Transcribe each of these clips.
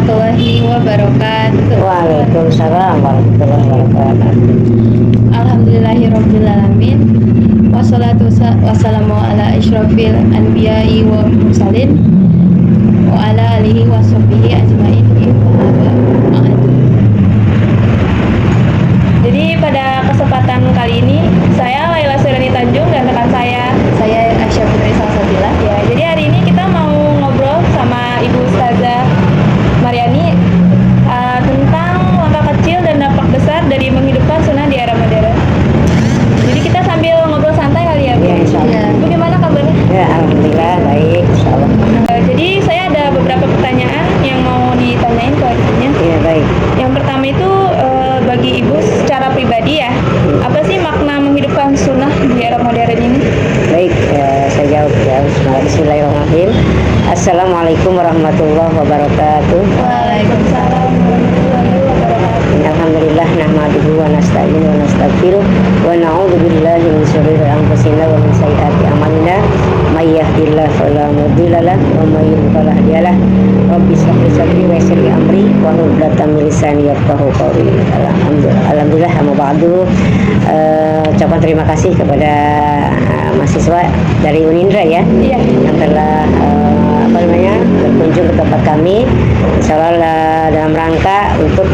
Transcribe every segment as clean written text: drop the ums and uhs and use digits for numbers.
warahmatullahi wabarakatuh. Waalaikumsalam warahmatullahi wabarakatuh. Alhamdulillahirabbil alamin. Wassalatu wassalamu ala asyrofil anbiya'i wa mursalin wa ala alihi washabbihi ajmain. Jadi pada kesempatan kali ini saya Laila Sirani Tanjung dan rekan saya Aisyah Putri Salsabila. Ya, jadi hari ini kita mau ngobrol sama Ibu Ustazah Mariani tentang langkah kecil dan dampak besar dari menghidupkan sunnah di era modern. Jadi kita sambil ngobrol santai kali ya, Bu. Ya, insyaallah. Bu, gimana kabarnya? Ya, alhamdulillah baik, insyaallah. Jadi saya ada beberapa pertanyaan yang mau ditanyain ke ibunya. Ya, baik. Yang pertama itu bagi ibu secara pribadi ya, apa sih makna menghidupkan sunnah di era modern ini? Baik, saya jawab ya. Bismillahirrahmanirrahim. Assalamualaikum warahmatullahi wabarakatuh. Waalaikumsalam warahmatullahi wabarakatuh. Alhamdulillah nahmaduhu wa nasta'inu wa nastaghfiruh wa na'udzu billahi min syururi anfusina wa min sayyiati a'malina may yahdihillahu fala mudilla lahu wa may yudlil fala hadiya lahu. Rabbi shrah li sadri wa yassir li amri wa hlul 'uqdatam min lisani yafqahu qawli. Alhamdulillah amma ba'du. Ucapan terima kasih kepada mahasiswa dari Unindra ya, Iya. yang telah berkunjung ke tempat kami, insyaallah dalam rangka untuk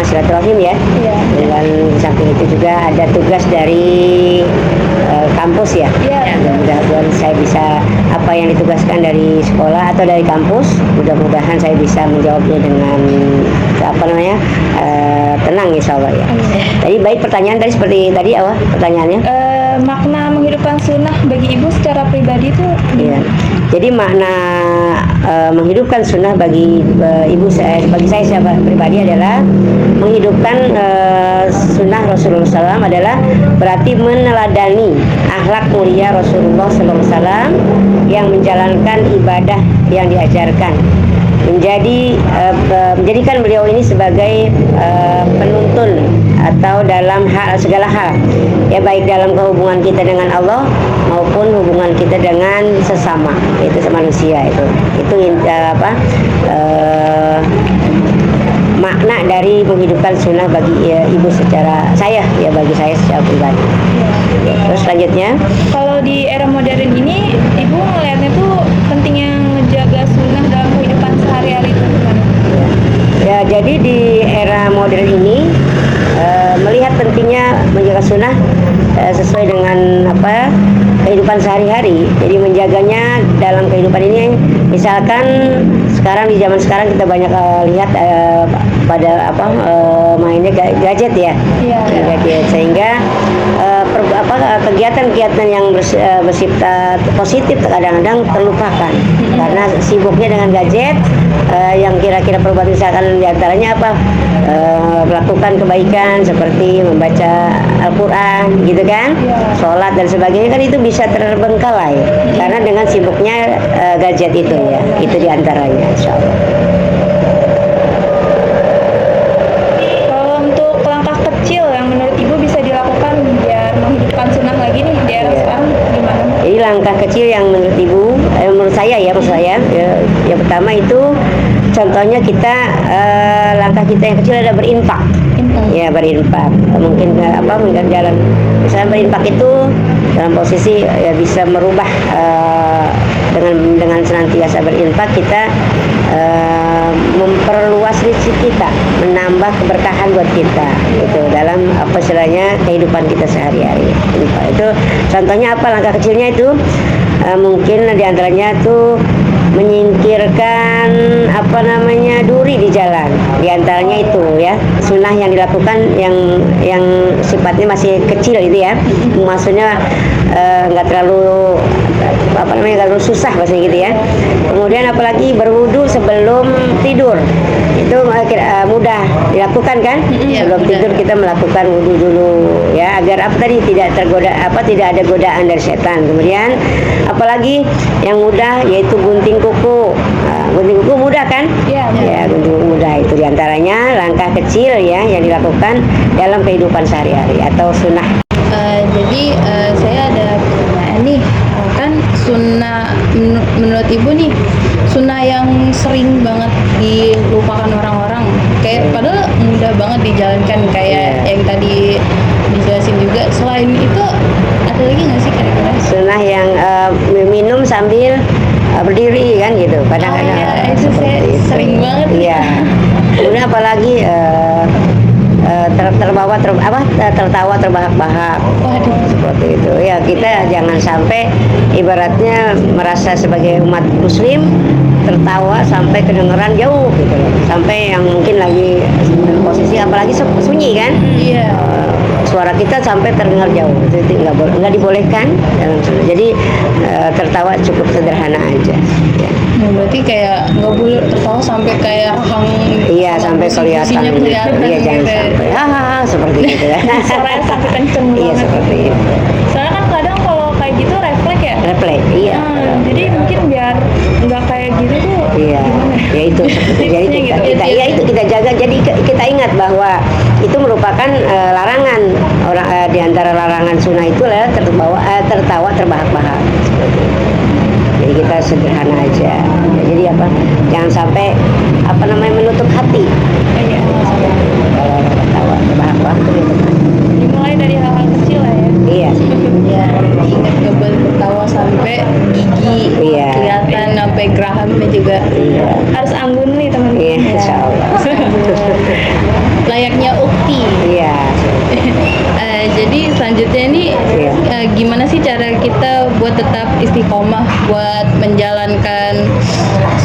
silaturahim ya. Iya. Dan di samping itu juga ada tugas dari kampus ya. Iya. Mudah-mudahan saya bisa apa yang ditugaskan dari sekolah atau dari kampus, mudah-mudahan saya bisa menjawabnya dengan tenang insyaallah ya. Tadi baik, pertanyaan tadi seperti tadi apa pertanyaannya? Makna menghidupkan sunnah bagi ibu secara pribadi itu Iya. Jadi makna menghidupkan sunnah bagi bagi saya secara pribadi adalah menghidupkan sunnah Rasulullah SAW adalah berarti meneladani akhlak mulia Rasulullah SAW yang menjalankan ibadah yang diajarkan, menjadikan beliau ini sebagai penuntun atau dalam segala hal ya, baik dalam hubungan kita dengan Allah maupun hubungan kita dengan sesama, itu manusia. Itu makna dari menghidupkan sunnah bagi ibu secara bagi saya secara pribadi. Ya, terus selanjutnya, kalau di era modern ini ibu melihatnya tuh pentingnya menjaga sunnah dalam kehidupan sehari-hari itu gimana? ya jadi di era modern ini melihat pentingnya menjaga sunnah sesuai dengan kehidupan sehari-hari. Jadi menjaganya dalam kehidupan ini, misalkan sekarang di zaman sekarang kita banyak lihat pada mainnya gadget ya. Iya. Gadget, sehingga kegiatan-kegiatan yang bersifat positif kadang-kadang terlupakan karena sibuknya dengan gadget. Yang kira-kira perbuatan misalkan diantaranya melakukan kebaikan seperti membaca Al-Quran gitu kan, sholat dan sebagainya, kan itu bisa terbengkalai karena dengan sibuknya gadget itu ya. Itu diantaranya, insyaallah. Kalau untuk langkah kecil yang menurut ibu bisa dilakukan biar menghidupkan sunnah lagi nih di era sekarang gimana? Jadi langkah kecil yang menurut ibu, menurut saya yang pertama itu contohnya kita langkah kita yang kecil adalah berinfak. Ya, berinfak. Mungkin jalan misalnya berinfak itu dalam posisi ya bisa merubah dengan senantiasa berinfak kita memperluas rezeki kita, menambah keberkahan buat kita itu dalam kehidupan kita sehari-hari. Itu contohnya langkah kecilnya itu mungkin diantaranya tuh menyingkirkan duri di jalan, diantaranya itu ya sunnah yang dilakukan yang sifatnya masih kecil itu ya, maksudnya nggak terlalu terlalu susah bahasanya gitu ya. Kemudian apalagi berwudu sebelum tidur itu mudah dilakukan kan. Sebelum tidur kita melakukan wudu dulu ya, agar tidak ada godaan dari setan. Kemudian apalagi yang mudah yaitu gunting kuku. Gunting kuku mudah kan? Ya, gunting kuku mudah. Itu diantaranya langkah kecil ya yang dilakukan dalam kehidupan sehari-hari atau sunnah. Jadi saya ada pertanyaan nih, kan sunnah menurut ibu nih, sunnah yang sering banget dilupakan orang-orang, kayak padahal mudah banget dijalankan, kayak yang tadi dijelasin juga. Selain itu ada lagi nggak sih kira-kira? Sunnah yang minum sambil berdiri kan gitu. Kadang-kadang iya, itu saya seperti itu. sering banget. Iya. Kemudian apalagi tertawa terbahak-bahak. Waduh. Seperti itu. Ya, kita jangan sampai ibaratnya merasa sebagai umat muslim tertawa sampai kedengeran jauh gitu loh. Sampai yang mungkin lagi posisi apalagi sunyi kan. Iya. Suara kita sampai terdengar jauh, itu nggak dibolehkan dalam sunnah. Jadi tertawa cukup sederhana aja. Ya. Nah, berarti kayak nggak boleh tertawa sampai kayak rahang. Iya, sampai kelihatan. Iya, jangan gitu. sampai seperti itu ya. Suaranya sampai kenceng Iya, banget. seperti itu. Soalnya kan kadang kalau kayak gitu refleks ya. Refleks, iya. Jadi mungkin biar nggak kayak gitu tuh. Iya, ya itu seperti jadi Tipsnya gitu. ya itu kita jaga. Jadi kita ingat bahwa itu merupakan larangan di antara larangan sunnah itu adalah tertawa terbahak-bahak. Seperti itu. Jadi kita sederhana aja. Jadi jangan sampai menutup hati. Iya. Kalau tertawa terbahak-bahak itu menutup hati. Dimulai dari hal-hal kecil lah ya. Iya. Ya, ingat nggak boleh tertawa sampai gigi Iya. kelihatan, sampai gerahamnya juga. Iya. Harus anggun nih teman-teman. Iya, insya Allah. Layaknya ukti. Iya. Jadi selanjutnya ini Iya. gimana sih cara kita buat tetap istiqomah buat menjalankan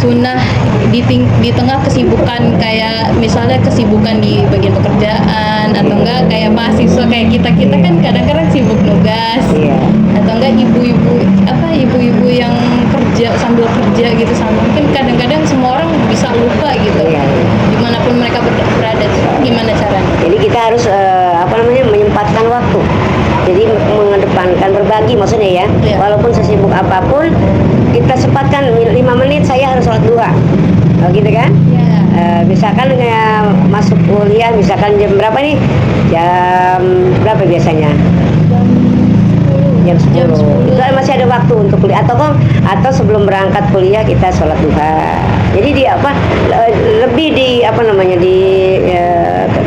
sunnah di tengah kesibukan, kayak misalnya kesibukan di bagian pekerjaan atau enggak kayak mahasiswa kayak kita kan kadang-kadang sibuk nugas, Iya. atau enggak ibu-ibu yang kerja sambil kerja gitu, sama mungkin kadang-kadang semua orang bisa lupa gitu. Iya. Dimanapun mereka berada, gimana caranya? Jadi kita harus menyempatkan waktu. Jadi mengedepankan berbagi maksudnya ya. Iya. Walaupun sesibuk apapun kita sempatkan 5 menit saya harus sholat duha. Gitu kan? Ya. Misalkan masuk kuliah misalkan jam berapa nih? Jam berapa biasanya? Jam 10. Jam 10. Itu masih ada waktu untuk kuliah atau sebelum berangkat kuliah kita sholat duha. Jadi lebih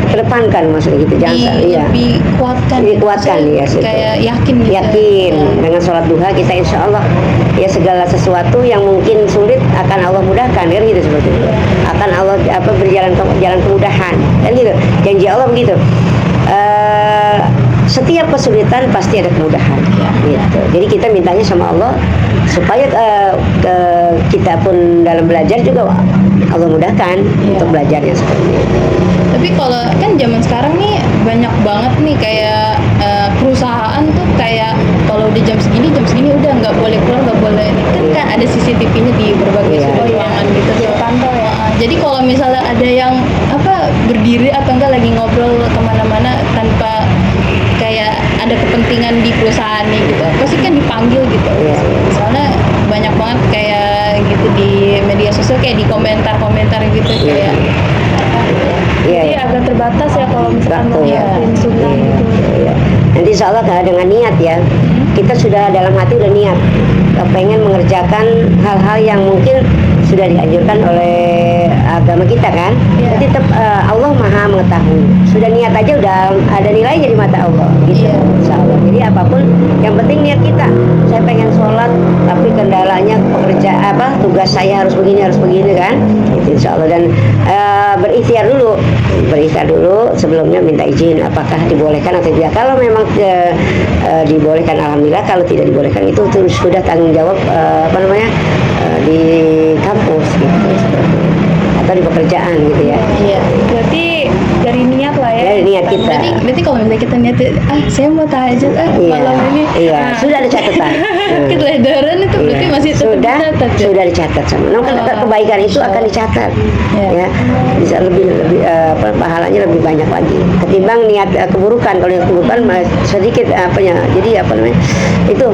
kedepankan maksudnya gitu. Jangan Lebih kuatkan. Dikuatkan ya. Kayak yakin gitu. Yakin dengan sholat duha kita insya Allah ya segala sesuatu yang mungkin sulit akan Allah mudahkan kan gitu seperti itu. Akan Allah berjalan jalan kemudahan kan gitu. Janji Allah begitu. Setiap kesulitan pasti ada kemudahan gitu. Jadi kita mintanya sama Allah supaya kita pun dalam belajar juga Allah mudahkan untuk belajarnya seperti itu. Tapi kalau kan zaman sekarang nih banyak banget nih kayak perusahaan tuh kayak kalau di jam segini udah nggak boleh keluar, nggak boleh kan ada CCTV-nya di berbagai sudut ruangan gitu di kantor ya. Jadi kalau misalnya ada yang berdiri atau enggak lagi ngobrol kemana-mana tanpa kayak ada kepentingan di perusahaan nih gitu, pasti kan dipanggil gitu. Soalnya banyak banget kayak gitu di media sosial, kayak di komentar-komentar gitu kayak. Jadi agak terbatas ya kalau misalkan mau ngelakuin sunnah gitu. Iya. Nanti insya Allah dengan niat ya, kita sudah dalam hati udah niat pengen mengerjakan hal-hal yang mungkin sudah dianjurkan oleh agama kita kan. Jadi tetap Allah Maha mengetahui. Sudah niat aja udah ada nilainya di mata Allah gitu. Insya Allah. Jadi apapun yang penting niat kita. Saya pengen sholat tapi kendalanya tugas saya harus begini kan. Itu insya Allah. Dan berikhtiar dulu sebelumnya minta izin apakah dibolehkan atau tidak. Kalau memang dibolehkan alhamdulillah, kalau tidak dibolehkan itu sudah tanggung jawab di kampus gitu atau di pekerjaan gitu ya. Iya. Berarti dari niat lah ya. Dari niat kita. Berarti kalau misalnya kita niat saya mau tahajud malam ini. Iya. Sudah ada catatan. Keteledoran itu berarti masih tetap dicatat ya? Sudah dicatat sama. Kebaikan itu akan dicatat. Ya. Bisa lebih pahalanya lebih banyak lagi ketimbang niat keburukan. Kalau niat keburukan sedikit Jadi itu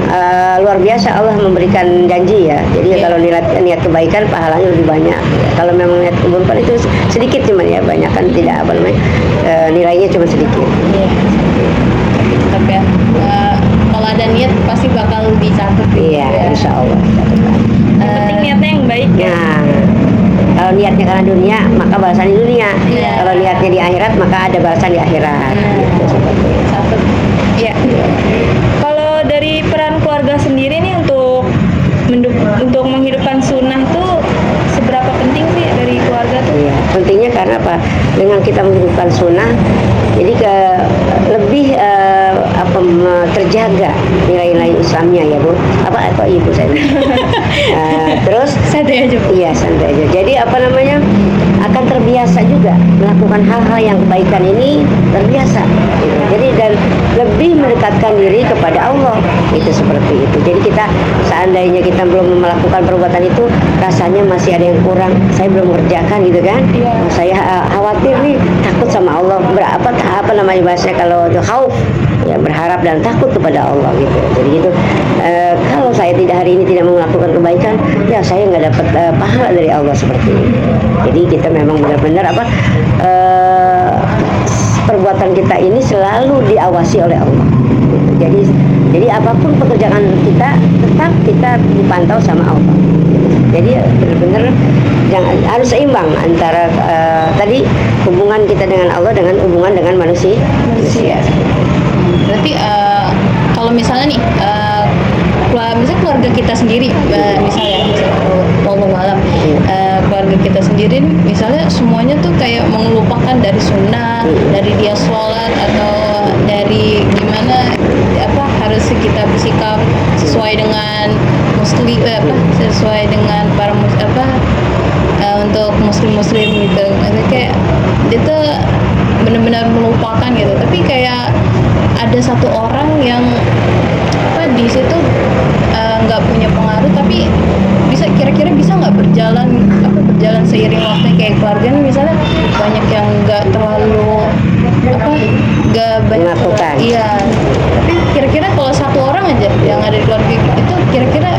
luar biasa Allah memberikan janji ya. Jadi kalau niat kebaikan pahalanya lebih banyak. Kalau memang niat keburukan itu sedikit cuman ya, banyak kan tidak nilainya cuma sedikit. Iya. Tetap ya. Kalau ada niat pasti bakal dicatat Iya, insya Allah. Yang penting niatnya yang baik ya. Nah, kalau niatnya karena dunia, maka balasan di dunia. Iya. Kalau niatnya di akhirat, maka ada balasan di akhirat. Gitu, seperti itu. Satu. Ya. Kalau dari peran keluarga sendiri nih untuk menghidupkan sunnah tuh seberapa penting sih dari keluarga tuh? Iya, pentingnya karena apa? Dengan kita menghidupkan sunnah, jadi lebih terjaga nilai-nilai Islamnya ya Bu. Apa Ibu saya? Terus Santai aja, Bu. iya santai aja. Jadi apa namanya akan terbiasa juga melakukan hal-hal yang kebaikan ini terbiasa. Gitu. Jadi dan lebih mendekatkan diri kepada Allah itu seperti itu. Jadi kita seandainya kita belum melakukan perbuatan itu rasanya masih ada yang kurang. Saya belum mengerjakan gitu kan? Iya. Saya khawatir nih takut sama Allah. Apa namanya bahasanya kalau khauf ya berharap dan takut kepada Allah gitu. Jadi itu kalau saya hari ini tidak melakukan kebaikan ya saya nggak dapat pahala dari Allah seperti ini. Jadi kita memang benar-benar perbuatan kita ini selalu diawasi oleh Allah gitu. Jadi apapun pekerjaan kita tetap kita dipantau sama Allah. Jadi benar-benar harus seimbang antara tadi hubungan kita dengan Allah dengan hubungan dengan manusia. Berarti kalau misalnya nih misalnya keluarga kita sendiri misalnya wallahu alam keluarga kita sendiri nih, misalnya semuanya tuh kayak mengelupakan dari sunnah, dari dia sholat atau dari gimana harus kita bersikap sesuai dengan sesuai dengan para untuk muslim gitu. Maksudnya kayak dia tuh benar-benar melupakan gitu, tapi kayak ada satu orang yang di situ nggak punya pengaruh tapi kira-kira bisa nggak berjalan seiring waktunya kayak keluarga misalnya banyak yang nggak terlalu nggak banyak melakukan. Iya, tapi kira-kira kalau satu orang aja yang ada di keluarga itu kira-kira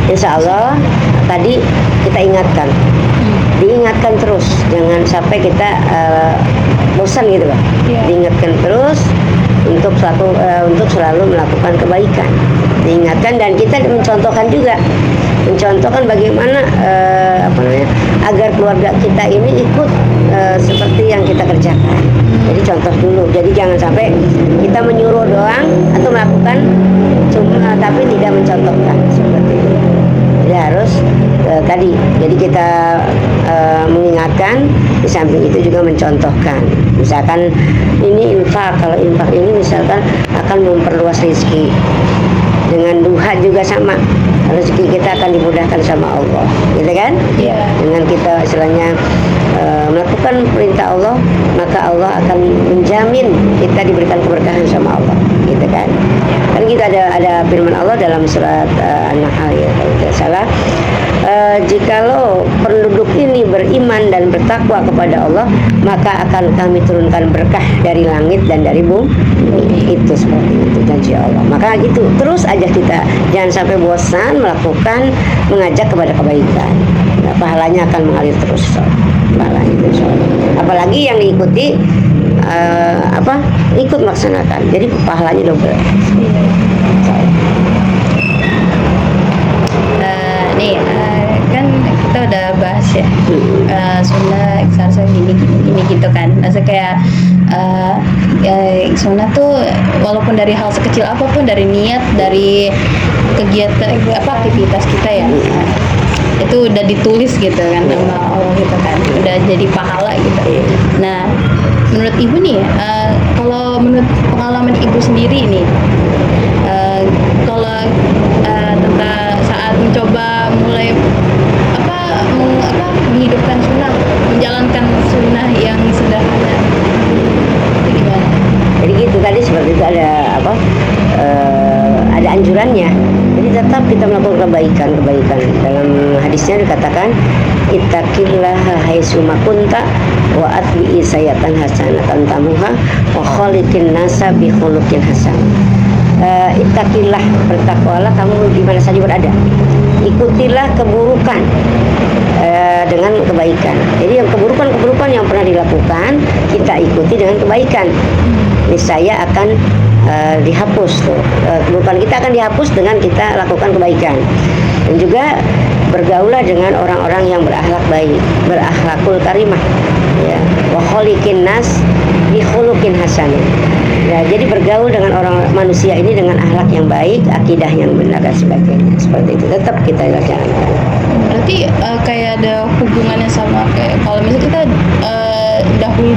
Insya Allah tadi kita ingatkan, diingatkan terus, jangan sampai kita bosan gitu Pak. Iya. Diingatkan terus untuk selalu melakukan kebaikan, diingatkan dan kita mencontohkan bagaimana agar keluarga kita ini ikut seperti yang kita kerjakan. Jadi contoh dulu, jadi jangan sampai kita menyuruh doang atau melakukan tapi tidak mencontohkan seperti itu. Jadi harus tadi, jadi kita mengingatkan, di samping itu juga mencontohkan. Misalkan ini infak, kalau infak ini misalkan akan memperluas rezeki. Dengan duha juga sama, rezeki kita akan dimudahkan sama Allah, gitu kan? Iya. Dengan kita istilahnya melakukan perintah Allah, maka Allah akan menjamin kita diberikan keberkahan sama Allah, gitu kan? Kan kita ada firman Allah dalam surat An-Nahl ya, kalau tidak salah. Jikalau penduduk ini beriman dan bertakwa kepada Allah, maka akan kami turunkan berkah dari langit dan dari bumi. Itu seperti itu janji Allah. Maka gitu terus aja kita jangan sampai bosan melakukan mengajak kepada kebaikan. Nah, pahalanya akan mengalir terus. Pahalanya itu apalagi yang diikuti ikut melaksanakan. Jadi pahalanya double. Kan kita udah bahas ya sunnah ikhlasah gini gitu kan. Maksudnya kayak sunnah tuh walaupun dari hal sekecil apapun, dari niat, dari kegiatan aktivitas kita ya, itu udah ditulis gitu kan sama Allah gitu kan, udah jadi pahala gitu. Nah, menurut ibu nih kalau menurut pengalaman ibu sendiri nih, kalau tentang saat mencoba mulai menghidupkan sunnah, menjalankan sunnah yang sederhana, itu gimana? Jadi gitu tadi seperti itu ada ada anjurannya. Jadi tetap kita melakukan kebaikan. Dalam hadisnya dikatakan ittaqillaha haitsuma kunta wa atbi'i sayatan hasanatan tamuha wa khaliqin nasa bi khuluqin hasan. Ittaqillah, bertakwalah kamu di mana saja berada. Ikutilah keburukan dengan kebaikan. Jadi yang keburukan yang pernah dilakukan kita ikuti dengan kebaikan. niscaya akan dihapus tuh. Keburukan kita akan dihapus dengan kita lakukan kebaikan. Dan juga bergaulah dengan orang-orang yang berakhlak baik, berakhlakul karimah, ya, wa kholiqin nas bi khuluqin hasanin. Ya, jadi bergaul dengan orang manusia ini dengan akhlak yang baik, akidah yang benar dan sebagainya. Seperti itu tetap kita jalankan. Berarti kayak ada hubungannya sama kayak kalau misalnya kita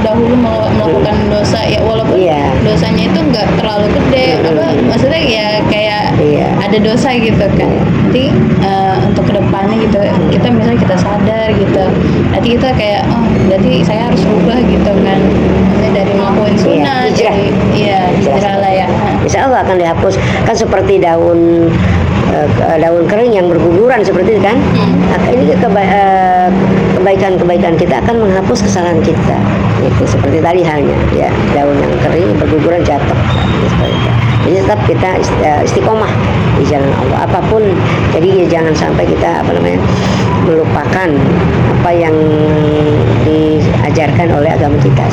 dahulu melakukan dosa ya, walaupun Iya. dosanya itu nggak terlalu gede, apa maksudnya ya kayak Iya. ada dosa gitu kan. Nanti untuk kedepannya gitu kita misalnya kita sadar gitu, nanti kita kayak oh berarti saya harus berubah gitu kan. Maksudnya dari melakukan sunnah, hijrah. dari hijrah lah ya. Insya Allah akan dihapus. Kan seperti daun kering yang berguguran seperti itu kan. Ini kebaikan-kebaikan kita akan menghapus kesalahan kita. Itu seperti tadi halnya, ya, daun yang kering berguguran jatuh. Seperti itu. Jadi tetap kita istiqomah di jalan Allah apapun. Jadi jangan sampai kita melupakan apa yang diajarkan oleh agama kita.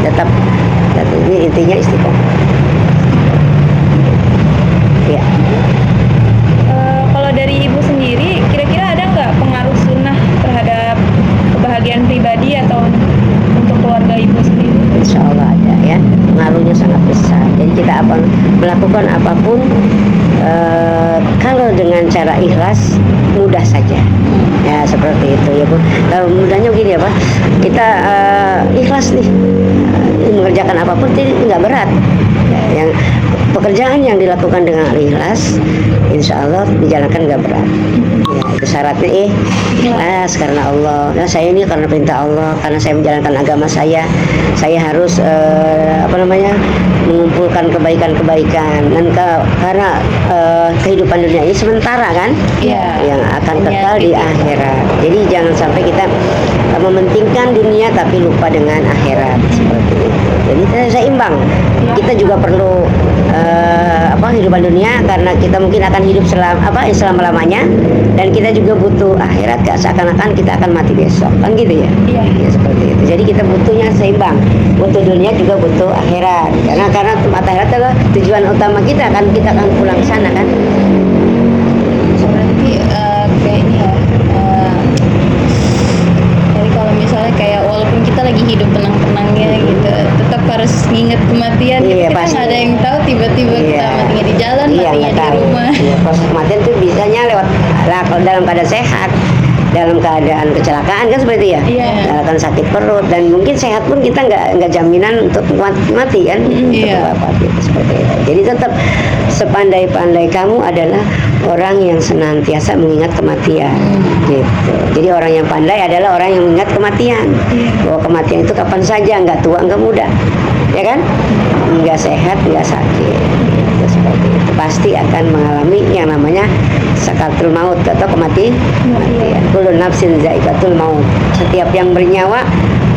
Tetap ini intinya istiqomah. Ya. Kalau dari ibu sendiri, kira-kira ada nggak pengaruh sunnah terhadap kebahagiaan pribadi atau untuk keluarga ibu sendiri? Insya Allah ada, ya, pengaruhnya sangat besar. Jadi kita melakukan apapun kalau dengan cara ikhlas mudah saja, ya seperti itu ya Bu. Kalau mudahnya begini ya Pak, kita ikhlas nih mengerjakan apapun jadi nggak berat. Yang pekerjaan yang dilakukan dengan ikhlas, insya Allah dijalankan nggak berat. Ya, itu syaratnya ikhlas karena Allah. Nah, saya ini karena perintah Allah, karena saya menjalankan agama saya harus mengumpulkan kebaikan-kebaikan. Dan karena kehidupan dunia ini sementara kan, yang akan kekal di akhirat. Jadi jangan sampai kita mementingkan dunia tapi lupa dengan akhirat seperti itu. Jadi seimbang. Kita juga perlu kehidupan dunia karena kita mungkin akan hidup selama-lamanya, dan kita juga butuh akhirat, seakan-akan kita akan mati besok kan gitu ya. Ya seperti itu. Jadi kita butuhnya seimbang, butuh dunia juga butuh akhirat, karena tempat akhirat adalah tujuan utama kita kan, kita akan pulang sana kan. Berarti kayak ini ya, jadi kalau misalnya kayak walaupun kita lagi hidup tenang-tenangnya gitu, tetap harus nginget kematian. Iya, Kita pasti. nggak ada yang tahu tiba-tiba kita matinya di jalan, matinya nggak di tahu. rumah. Iya, proses kematian itu bisanya lewat kalau dalam keadaan sehat, dalam keadaan kecelakaan kan seperti ya, dalam sakit perut, dan mungkin sehat pun kita nggak jaminan untuk mati kan, Iya. untuk wafat, gitu, seperti itu. Jadi tetap sepandai-pandai kamu adalah orang yang senantiasa mengingat kematian, gitu. Jadi orang yang pandai adalah orang yang mengingat kematian, bahwa kematian itu kapan saja, nggak tua nggak muda, ya kan, nggak sehat nggak sakit. Seperti itu pasti akan mengalami yang namanya sakaratul maut atau kematian. Kullu nafsin za'iqatul maut. Setiap yang bernyawa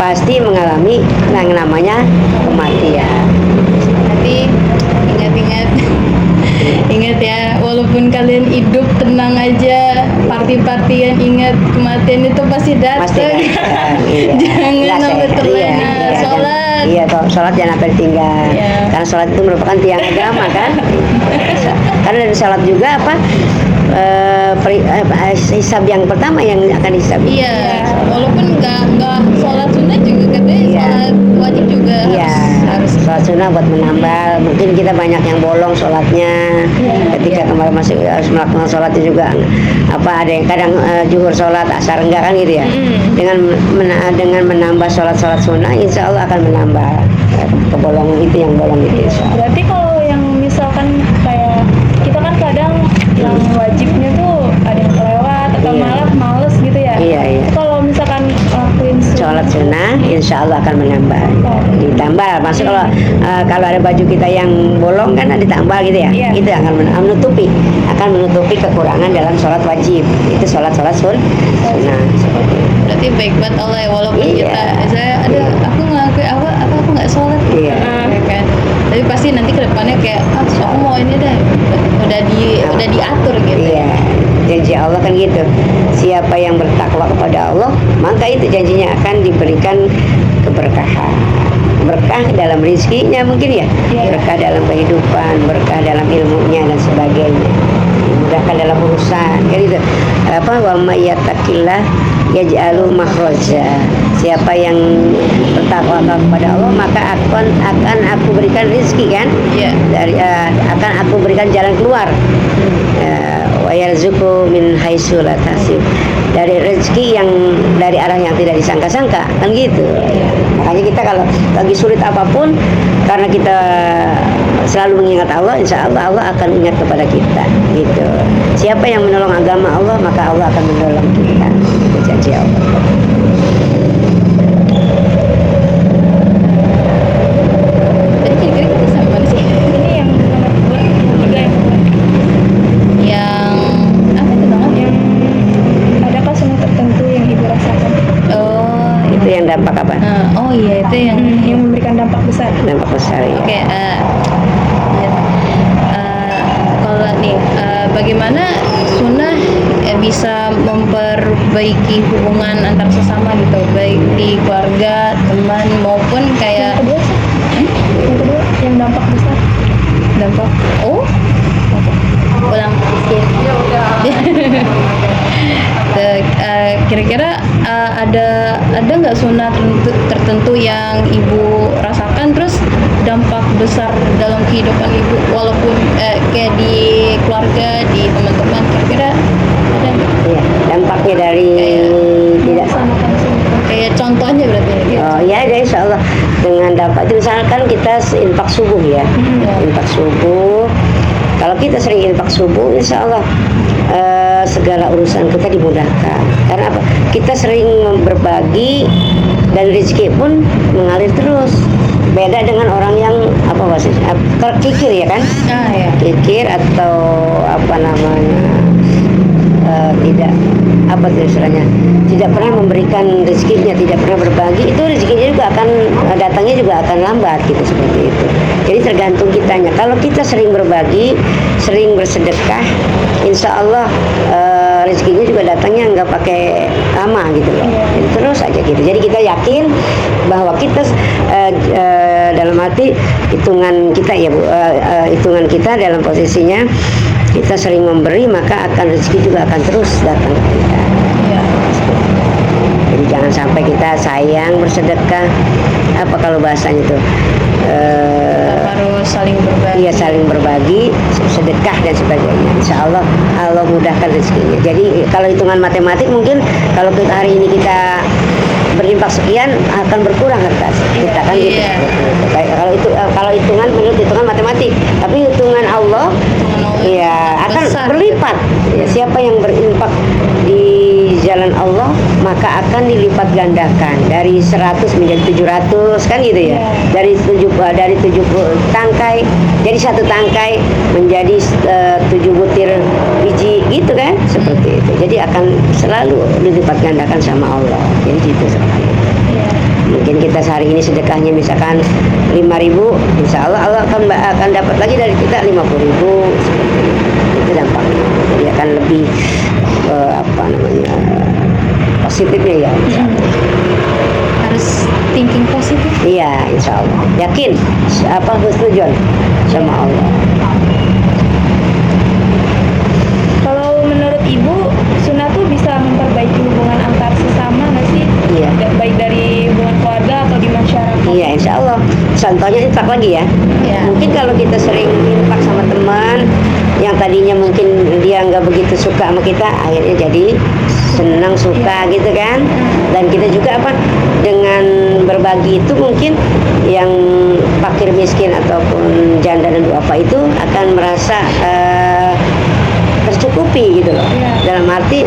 pasti mengalami yang namanya kematian. Tapi ingat ya, walaupun kalian hidup tenang aja, party-partyan, ingat kematian itu pasti datang. Pasti datang, iya. Jangan Nggak sampai sehat, terlena. Sholat. Iya, sholat jangan sampai ditinggal. Iya. Karena sholat itu merupakan tiang agama kan. Karena dari sholat juga hisab yang pertama yang akan hisab. Iya, walaupun nggak sholat sunnah juga katanya, sholat wajib juga Iya, harus. sholat sunnah buat menambal. Mungkin kita banyak yang bolong sholatnya. Ketika kemarin masih harus melakukan sholat itu juga ada yang kadang zuhur sholat, asar enggak kan gitu ya. Dengan menambah sholat sunnah, insya Allah akan menambah kebolongan itu yang bolong itu. Insya Allah. Berarti kalau yang misalkan kayak kita kan kadang yang wajibnya tuh ada yang kelewat atau Iya. malah males gitu ya. Iya. Kalau misalkan lakuin Sholat sunnah, insya Allah akan menambah. Ditambal, maksud kalau ada baju kita yang bolong kan ditambal gitu ya. Iya. Itu akan menutupi kekurangan dalam sholat wajib. Itu sholat sunnah. Seperti itu. Berarti baik banget Allah ya, walaupun Iya. aku ngelakuin aku nggak sholat. Iya. Ya kan. Tapi pasti nanti kedepannya kayak aku mau ini deh, udah diatur gitu. Iya, janji Allah kan gitu. Siapa yang bertakwa kepada Allah, maka itu janjinya akan diberikan keberkahan. Berkah berkah dalam rezekinya mungkin ya, berkah dalam kehidupan, berkah dalam ilmunya dan sebagainya, dimudahkan dalam urusan kan itu apa, wa may yattaqillah yaj'alu makhraja. Siapa yang bertakwa kepada Allah maka akan aku berikan rezeki kan, akan aku berikan jalan keluar, wa yarzuqu min haitsu la tahtasib, dari rezeki yang dari arah yang tidak disangka-sangka kan gitu. Makanya kita kalau lagi sulit apapun, karena kita selalu mengingat Allah, insya Allah Allah akan ingat kepada kita gitu. Siapa yang menolong agama Allah maka Allah akan menolong kita, itu janji Allah. Jadi kira-kira kita sampai mana sih? Ini yang nomor 2, yang 3 Yang apa itu dong? yang adakah sunat tertentu yang ibu rasakan? Oh, Itu yang dampak apa? oh iya itu yang Yang memberikan dampak besar. Dampak besar ya. Oke, ya. Kalau nih, bagaimana sunnah bisa memperbaiki hubungan antar sesama gitu, baik di keluarga, teman maupun Yang kayak kedua sih. Yang kedua yang dampak besar. dampak. Oh, ulang. Kira-kira ada nggak sunnah tertentu yang ibu rasakan terus dampak besar dalam kehidupan ibu, walaupun kayak di keluarga, di teman-teman, kira-kira ada nggak? Iya, dampaknya dari tidak Melaksanakan sunat. Kayak contohnya berarti gitu. Oh ya, ada insya Allah dengan dampak itu misalkan kita infak subuh ya, infak subuh. Kalau kita sering infak subuh, insya Allah segala urusan kita dimudahkan. Karena apa? Kita sering berbagi dan rezeki pun mengalir terus. Beda dengan orang yang apa maksudnya? Kikir ya kan? Ya. Kikir atau apa namanya? Tidak apa tuh istilahnya, tidak pernah memberikan rezekinya, tidak pernah berbagi, itu rezekinya juga akan datangnya juga akan lambat gitu, seperti itu. Jadi tergantung kitanya. Kalau kita sering berbagi, sering bersedekah, insya Allah rezekinya juga datangnya nggak pakai lama gitu loh. Jadi terus aja gitu. Jadi kita yakin bahwa kita dalam arti hitungan kita ya Bu, hitungan kita dalam posisinya kita sering memberi, maka akan rezeki juga akan terus datang ke kita. Iya. Jadi jangan sampai kita sayang bersedekah, apa kalau bahasanya itu Harus saling berbagi. iya saling berbagi, sedekah dan sebagainya. Insya Allah Allah mudahkan rezekinya. Jadi kalau hitungan matematik mungkin kalau kita hari ini kita berinfak sekian akan berkurang kertas kita kan gitu. Iya. Kalau hitungan menurut hitungan matematik, tapi hitungan Allah ya akan Besar. berlipat. Ya, siapa yang berinfak di jalan Allah maka akan dilipat gandakan dari 100 menjadi 700 kan gitu ya. Dari 70 tangkai jadi 1 tangkai menjadi 7 butir biji gitu kan, seperti itu. Jadi akan selalu dilipat gandakan sama Allah. Jadi gitu seperti itu. Mungkin kita sehari ini sedekahnya misalkan 5.000, insya Allah Allah akan dapat lagi dari kita 50.000, seperti itu dampaknya. Jadi akan lebih apa namanya positifnya ya. Insya Allah. Harus thinking positif. Iya, insya Allah. Yakin apa husnuzon sama Allah. Kalau menurut ibu, sunat tuh bisa memperbaiki hubungan antar sesama nggak sih? Iya. Baik dari hubungan keluarga atau di masyarakat. Iya, insya Allah. Contohnya infak lagi ya. Iya. Mungkin kalau kita sering infak sama teman yang tadinya mungkin dia nggak begitu suka sama kita, akhirnya jadi senang, suka gitu kan. Dan kita juga apa dengan berbagi itu mungkin yang fakir miskin ataupun janda dan duafa itu akan merasa tercukupi gitu loh. Dalam arti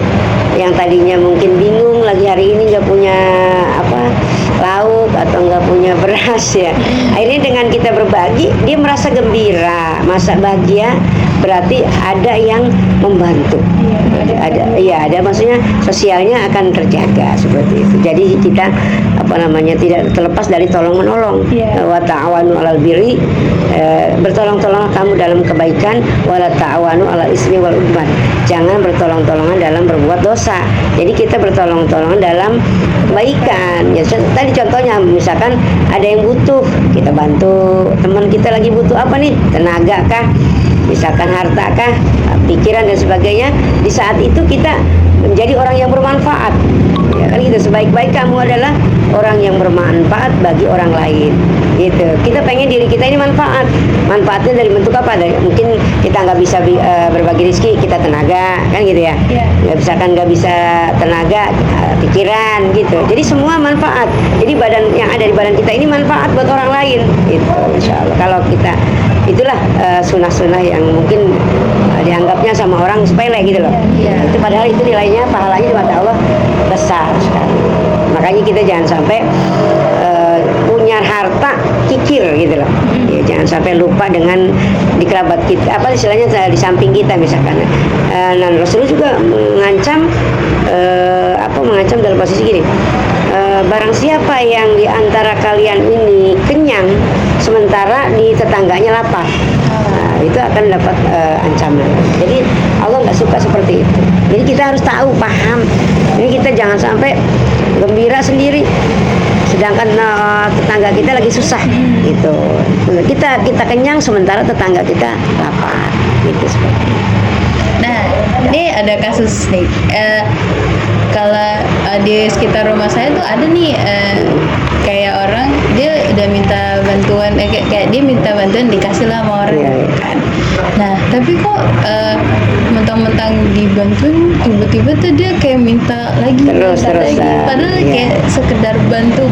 yang tadinya mungkin bingung lagi hari ini nggak punya apa lauk atau nggak punya beras ya, akhirnya dengan kita berbagi dia merasa gembira, merasa bahagia, berarti ada yang membantu. Ada maksudnya sosialnya akan terjaga seperti itu. Jadi kita apa namanya tidak terlepas dari tolong menolong. Wa ta'awanu 'alal birri, bertolong-tolong kamu dalam kebaikan, wala ta'awanu 'alal ismi wal udwan. Jangan bertolong-tolongan dalam berbuat dosa. Jadi kita bertolong-tolongan dalam kebaikan. Ya tadi contohnya misalkan ada yang yang butuh, kita bantu. Teman kita lagi butuh apa nih? Tenaga kah? Misalkan harta kah? Pikiran dan sebagainya. Di saat itu kita menjadi orang yang bermanfaat. Ya kan gitu, sebaik-baik kamu adalah orang yang bermanfaat bagi orang lain. Gitu. Kita pengen diri kita ini manfaat. Manfaatnya dari bentuk apa? Mungkin kita nggak bisa berbagi rezeki, kita tenaga, kan gitu ya. Nggak bisa tenaga, pikiran gitu. Jadi semua manfaat. Jadi badan yang ada di badan kita ini manfaat buat orang lain. Gitu. Insya Allah. Kalau kita itulah sunnah-sunnah yang mungkin dianggapnya sama orang sepele gitu loh. Itu padahal itu nilainya, pahalanya di mata Allah besar sekali. Makanya kita jangan sampai punya harta kikir gitu loh. Ya, jangan sampai lupa dengan di kerabat kita, apa istilahnya di samping kita misalkan. Dan Rasulullah juga mengancam mengancam dalam posisi gini. Barang siapa yang di antara kalian ini kenyang sementara di tetangganya lapar, itu akan dapat ancaman. Jadi Allah nggak suka seperti itu. Jadi kita harus tahu, paham. Ini kita jangan sampai gembira sendiri, sedangkan tetangga kita lagi susah, gitu. Kita kenyang sementara tetangga kita lapar, gitu seperti itu. Nah, ini ada kasus nih. Kalau di sekitar rumah saya tuh ada nih kayak orang dia udah minta bantuan, kayak dia minta bantuan dikasih lah sama orang. Kan. Nah, tapi kok mentang-mentang dibantuin tiba-tiba tuh dia kayak minta lagi, terus padahal kayak sekedar bantu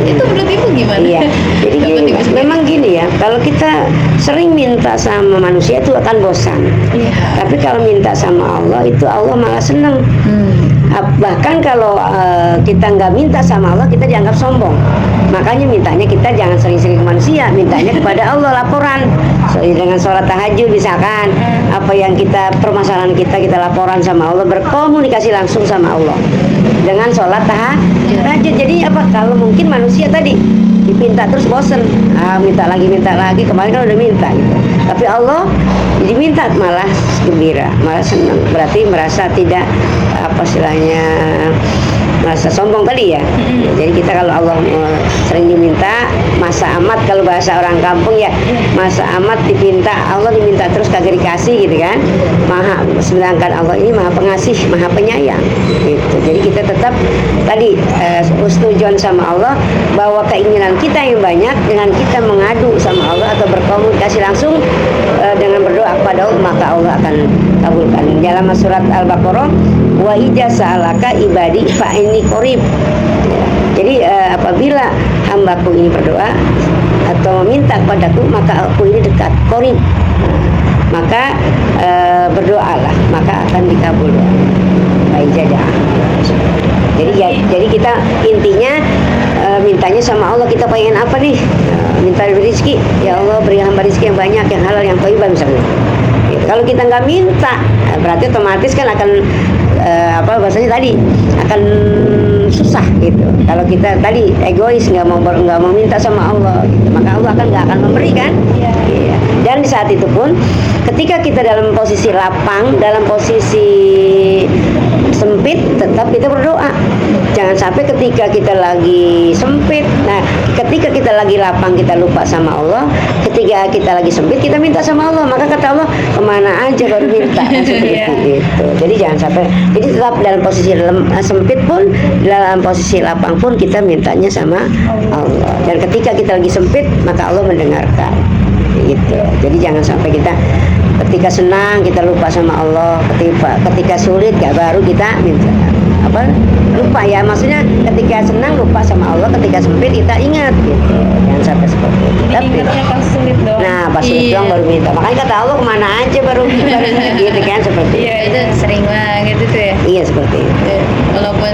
itu menurut ibu gimana? Iya. Jadi gini, memang gini ya, kalau kita sering minta sama manusia itu akan bosan. Tapi kalau minta sama Allah itu Allah malah seneng. Bahkan kalau kita nggak minta sama Allah, kita dianggap sombong. Makanya mintanya kita jangan sering-sering ke manusia, mintanya kepada Allah, laporan. Dengan sholat tahajud misalkan, apa yang permasalahan kita laporan sama Allah, berkomunikasi langsung sama Allah dengan sholat tahajud. Jadi apa, kalau mungkin manusia tadi dipinta terus bosen, minta lagi, kemarin kan udah minta gitu. Tapi Allah diminta malah gembira, malah senang. Berarti merasa tidak merasa sombong tadi ya. Jadi kita kalau Allah sering diminta, masa amat kalau bahasa orang kampung ya, masa amat Allah diminta terus kagak dikasih gitu kan. Sedangkan Allah ini maha pengasih, maha penyayang gitu. Jadi kita tetap tadi husnudzon sama Allah, bahwa keinginan kita yang banyak dengan kita mengadu sama Allah atau berkomunikasi langsung dengan berdoa kepada Allah, maka Allah akan kabulkan. Dalam surat Al-Baqarah, wa idza sa'alaka ibadi fa inni qarib. Jadi apabila hambaku ini berdoa atau meminta kepadaku, maka aku ini dekat, qarib. Maka berdoalah, maka akan dikabul. Baik jadi. Jadi kita intinya mintanya sama Allah, kita pengen apa nih? Minta rezeki, ya Allah beri hamba rezeki yang banyak, yang halal, yang thayyibah misalnya. Gitu. Kalau kita nggak minta, berarti otomatis kan akan bahasanya tadi akan susah gitu. Kalau kita tadi egois, nggak mau minta sama Allah, gitu, maka Allah nggak akan memberikan. Iya. Dan di saat itu pun, ketika kita dalam posisi lapang, dalam posisi sempit, tetap kita berdoa. Jangan sampai ketika kita lagi sempit, ketika kita lagi lapang kita lupa sama Allah, ketika kita lagi sempit kita minta sama Allah, maka kata Allah kemana aja baru minta. Seperti itu. Jadi jangan sampai. Jadi tetap dalam posisi sempit pun, dalam posisi lapang pun kita mintanya sama Allah. Dan ketika kita lagi sempit, maka Allah mendengarkan. Gitu. Jadi jangan sampai kita ketika senang kita lupa sama Allah, ketika sulit baru kita minta lupa ya, maksudnya ketika senang lupa sama Allah, ketika sempit kita ingat gitu. Jangan sampai seperti itu. Ingatnya pas sulit dong. Nah, pas sulit doang baru minta. Makanya kata Allah kemana aja baru ingat gitu kan, seperti itu. Iya, itu sering banget itu ya. Iya, seperti itu. Walaupun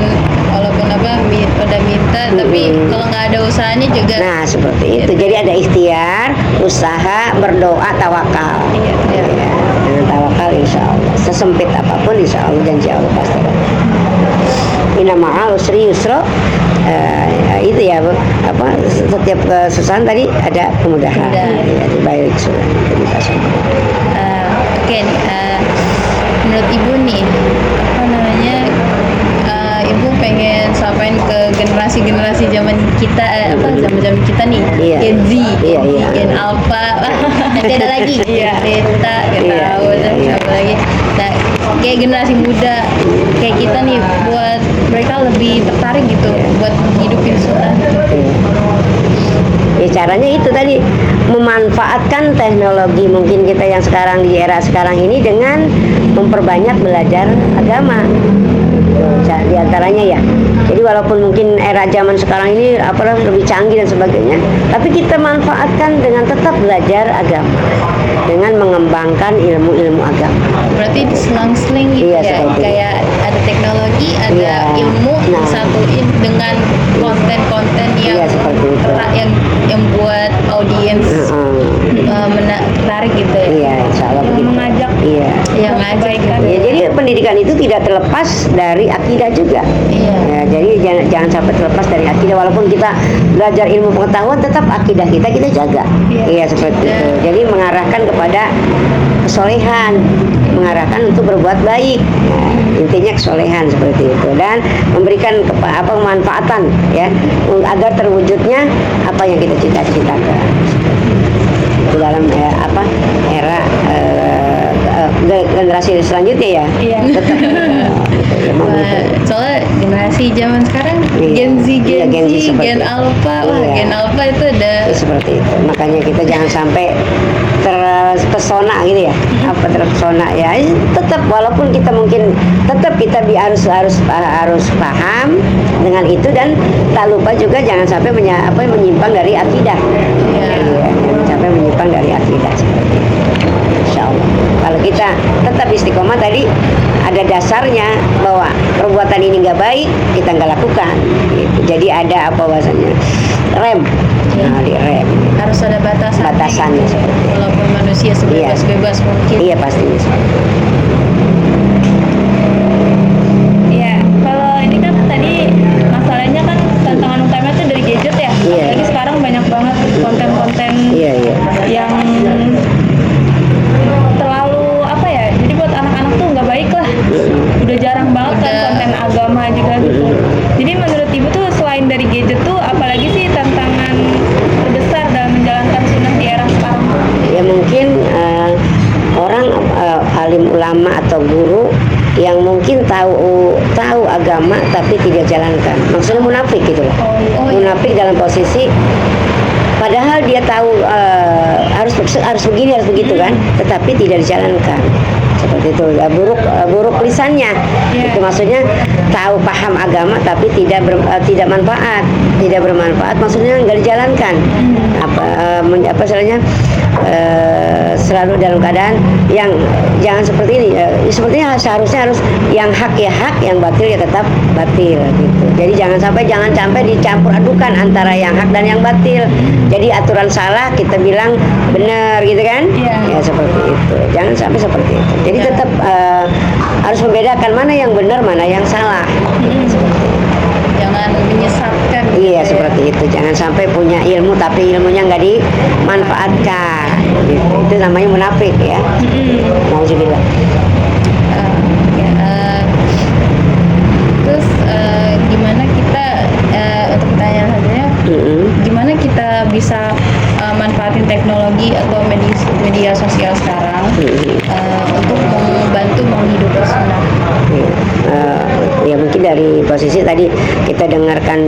udah minta, tapi kalau nggak ada usahanya juga. Nah, seperti itu. Jadi ada ikhtiar, usaha, berdoa, tawakal. Iya. Dengan tawakal insya Allah, sesempit apapun insya Allah, janji Allah pasti. Inna ma'al usri yusra. Itu ya setiap kesusahan tadi ada kemudahan. Baik sudah. Oke, menurut ibu nih ibu pengen pengen sampaikan ke generasi zaman kita, zaman kita nih, Iya. Gen Z, Iya, iya. Gen Alpha, nanti ada lagi, Iya. Beta, gak Iya, tahu, iya, iya. apa lagi. Nah, kayak generasi muda kayak kita nih, buat mereka lebih tertarik gitu, buat hidupin sunnah. Ya caranya itu tadi, memanfaatkan teknologi mungkin kita yang sekarang di era sekarang ini dengan memperbanyak belajar agama. Di antaranya ya. Jadi walaupun mungkin era zaman sekarang ini lebih canggih dan sebagainya, tapi kita manfaatkan dengan tetap belajar agama, dengan mengembangkan ilmu-ilmu agama. Berarti diselang-seling gitu Iya, ya, seperti itu. kayak ada teknologi, ada Iya. ilmu, Nah. disatuin dengan konten-konten yang Iya, seperti itu. yang buat audiens menarik gitu ya. Iya, insya Allah Yang begitu. mengajak Iya. Yang ngajak kebaikan. gitu. Ya, jadi pendidikan itu tidak terlepas dari akidah juga. Iya. Ya, jadi jangan sampai terlepas dari akidah. Walaupun kita belajar ilmu pengetahuan, tetap akidah kita jaga. Iya. Iya, seperti itu. Jadi mengarahkan kepada kesolehan, mengarahkan untuk berbuat baik. Nah, intinya kesolehan seperti itu, dan memberikan kemanfaatan ya agar terwujudnya apa yang kita cita-citakan. Itu dalam era generasi selanjutnya ya. Iya. Tetap Soalnya generasi zaman sekarang Iya. Gen Z, Iya, Gen Z seperti Gen itu. Alpha, wah Iya. Gen Alpha itu ada Ya, seperti itu. Makanya kita jangan sampai terpesona gitu ya. Apa terpesona ya? Tetap walaupun kita mungkin tetap kita harus paham dengan itu, dan tak lupa juga jangan sampai menyimpang dari akidah. Iya. Iya, jangan sampai menyimpang dari akidah seperti itu. Insya Allah. Kalau kita tetap istiqomah tadi, ada dasarnya bahwa perbuatan ini nggak baik, kita nggak lakukan. Gitu. Jadi ada bahasanya rem, nah, di rem. harus ada Batasannya gitu. seperti itu. Walaupun manusia sebebas-bebas mungkin. Iya pastinya. Iya, kalau ini kan tadi masalahnya kan tantangan utama itu dari gadget ya. Iya. Apalagi sekarang banyak banget konten-konten Iya, iya. yang terlalu apa ya? Jadi buat anak-anak tuh nggak baik lah. Udah jarang banget kan Udah. konten agama juga gitu. Jadi menurut ibu tuh selain dari gadget tuh apalagi sih tantangan terbesar dalam menjalankan sunnah di era sekarang? Ya mungkin orang alim ulama atau guru yang mungkin tahu agama tapi tidak jalankan. Maksudnya munafik gitu loh. Oh, iya. Munafik dalam posisi padahal dia tahu harus begini harus begitu kan, tetapi tidak dijalankan. Seperti itu. Ya, buruk lisannya. Iya. Itu maksudnya tahu paham agama tapi tidak manfaat, tidak bermanfaat, maksudnya nggak dijalankan. Apa istilahnya, selalu dalam keadaan yang jangan seperti ini. Sepertinya seharusnya harus yang hak ya hak, yang batil ya tetap batil gitu. Jadi jangan sampai dicampur adukan antara yang hak dan yang batil. Jadi aturan salah kita bilang benar gitu kan? Iya. Ya seperti itu. Jangan sampai seperti itu. Jadi tetap harus membedakan mana yang benar, mana yang salah. Jangan menyesatkan. Iya, gitu ya. seperti itu. Jangan sampai punya ilmu tapi ilmunya nggak dimanfaatkan. Gitu. Itu namanya munafik ya. Nauzubillah. Terus gimana kita untuk pertanyaan selanjutnya, gimana kita bisa manfaatin teknologi atau media sosial sekarang untuk membantu menghidupkan sunnah? Ya mungkin dari posisi tadi kita dengarkan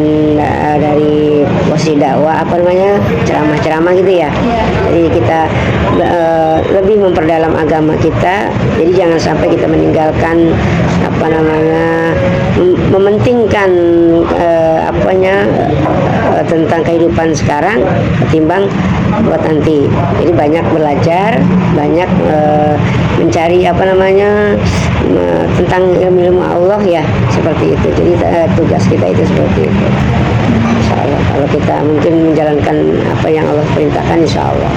dari posisi dakwah ceramah-ceramah gitu ya. Iya. Jadi kita lebih memperdalam agama kita. Jadi jangan sampai kita meninggalkan mementingkan tentang kehidupan sekarang ketimbang buat nanti. Jadi banyak belajar, banyak mencari tentang ilmu Allah ya, seperti itu. Jadi tugas kita itu seperti itu. Insya Allah kalau kita mungkin menjalankan apa yang Allah perintahkan, insya Allah.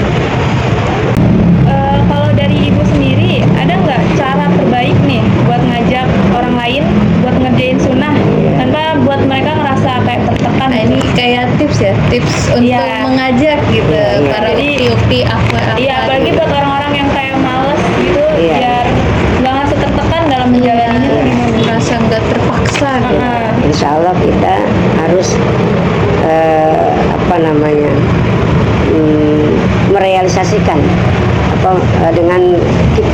Kalau dari ibu sendiri ada nggak cara terbaik nih buat ngajak orang lain buat ngerjain sunnah tanpa buat mereka ngerasa kayak tertekan? Nah, ini kayak tips untuk Iya. mengajak gitu Iya. para Jadi- ukti apa Iya, apalagi buat orang-orang yang kayak males gitu, Iya. biar nggak ngerasa tertekan dalam menjalaninya. Gimana? merasa nggak terpaksa gitu. Ah, insya Allah kita harus apa namanya merealisasikan apa dengan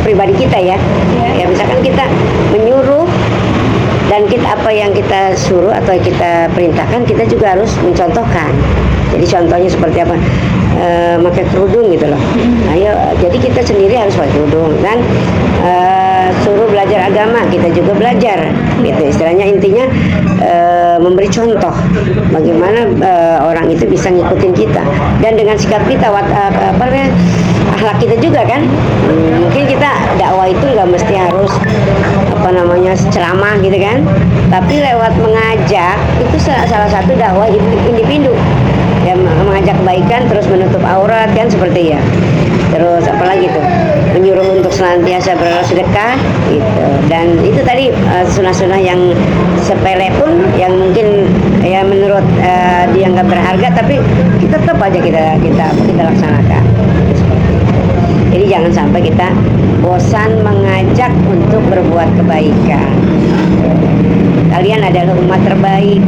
pribadi kita ya. Ya misalkan kita menyuruh dan kita apa yang kita suruh atau kita perintahkan kita juga harus mencontohkan. Jadi contohnya seperti apa? Pakai kerudung gitu loh. Ayo, jadi kita sendiri harus pakai kerudung dan suruh belajar agama kita juga belajar. Gitu istilahnya intinya memberi contoh bagaimana orang itu bisa ngikutin kita dan dengan sikap kita apa namanya akhlak kita juga kan. Mungkin kita dakwah itu nggak mesti harus apa namanya ceramah gitu kan, tapi lewat mengajak itu salah satu dakwah individu ya, mengajak kebaikan terus menutup aurat kan seperti ya. Terus apalagi tuh menyuruh untuk senantiasa bersedekah gitu, dan itu tadi sunah-sunah yang sepele pun yang mungkin ya menurut dianggap berharga tapi kita tetap aja kita laksanakan. Jadi jangan sampai kita bosan mengajak untuk berbuat kebaikan. Kalian adalah umat terbaik,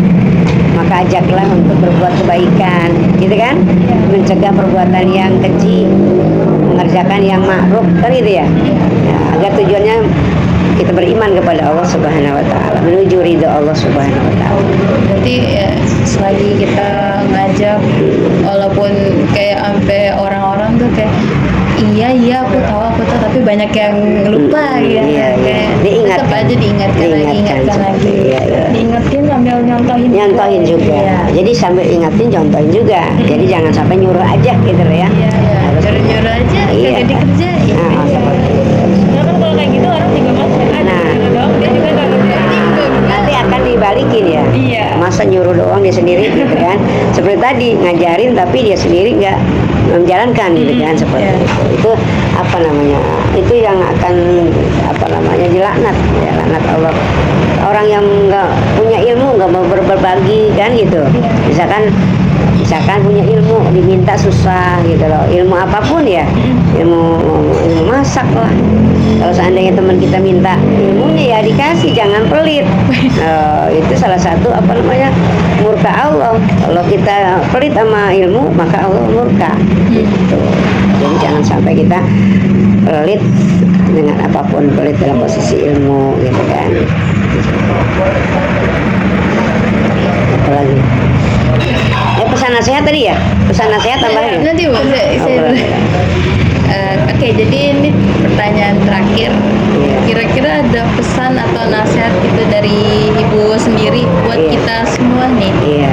maka ajaklah untuk berbuat kebaikan, gitu kan? Mencegah perbuatan yang keji, mengerjakan yang ma'ruf, kan gitu ya? Ya, agar tujuannya kita beriman kepada Allah Subhanahu wa taala, menuju ridho Allah Subhanahu wa taala. Berarti ya, selagi kita ngajak walaupun kayak sampai orang-orang tuh kayak iya aku tahu tapi banyak yang lupa ya. Kayak Diingatkan. tetap aja diingatkan lagi. Iya. Diingetin sambil Nyontohin juga. Iya. Jadi sambil ingatin contohin juga. Jadi jangan sampai nyuruh aja gitu loh ya. Iya. Harus- Nyuruh aja Iya. kagak dikerjain. Nah, seperti itu. Nah, kan kalau kayak gitu orang juga masuk ada Nah. nyuruh doang dia juga nggak ngerjain. Nanti akan dibalikin ya. Iya. Masa nyuruh doang dia sendiri gitu kan. Seperti tadi ngajarin tapi dia sendiri nggak menjalankan gitu kan seperti Iya. itu. Apa namanya? Itu yang akan apa namanya dilaknat, ya laknat Allah. Orang yang nggak punya ilmu nggak mau berbagi kan gitu. Misalkan punya ilmu diminta susah gitu loh, ilmu apapun ya, ilmu masak lah. Kalau seandainya teman kita minta ilmunya ya dikasih, jangan pelit. Itu salah satu apa namanya murka Allah. Kalau kita pelit sama ilmu maka Allah murka. Gitu. Jadi jangan sampai kita pelit dengan apapun, pelit dalam posisi ilmu gitu kan. Apalagi? Pesan nasihat tadi ya? Pesan nasihat tambahin. Nanti Bu, saya boleh. Oke, jadi ini pertanyaan terakhir. Iya. Kira-kira ada pesan atau nasihat gitu dari Ibu sendiri buat Iya. kita semua nih, Iya.